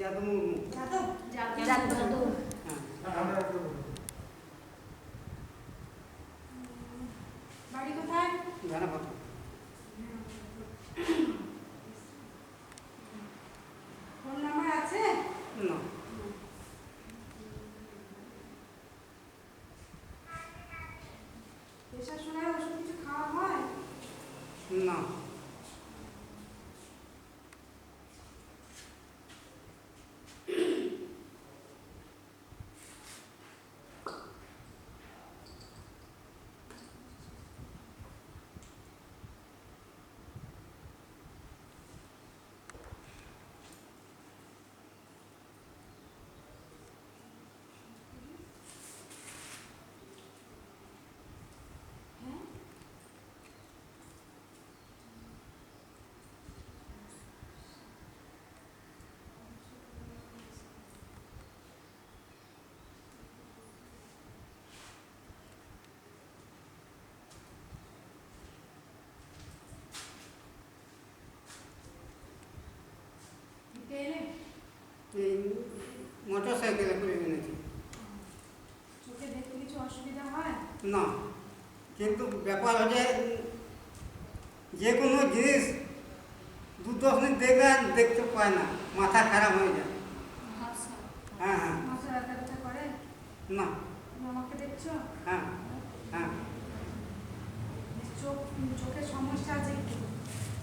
যাদব মুর্মু। যাদব যাদব। হ্যাঁ। বাড়ি কোথায়? ধানাপাতা। ফোন নাম্বার আছে? না। প্রেশার সুগার ওষুধ কিছু খাওয়া হয়? না। হ্যাঁ, দিতে এলে? এই মোটর সাইকেলে করে এনেছি। চোখে দেখতে কিছু অসুবিধা হয়? না, কিন্তু ব্যাপার হচ্ছে যে কোনো জিনিস 2-10 মিনিট দেখবে আর দেখতে পায় না, মাথা খারাপ হয়ে যায়। হ্যাঁ হ্যাঁ। মাথা ব্যথা ব্যথা করে? না। তুমি আমাকে দেখছো? হ্যাঁ হ্যাঁ। চোখের সমস্যা আছে একটু,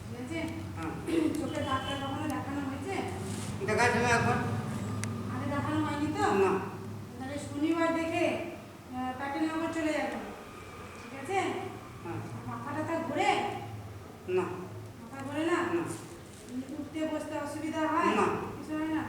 ঠিক আছে? হ্যাঁ, চোখের ডাক্তার কখনো দেখানো হয়েছে? দেখাচ্ছি একবার। আগে দেখানো হয়নি তো? না। তাহলে শনিবার দেখে প্যাটেলনগর চলে যাবে, ঠিক আছে? হ্যাঁ। মাথা ব্যথা ঘুরে? না। মাথা ঘুরে না? না। উঠতে বসতে অসুবিধা হয়? না। কিছু হয় না?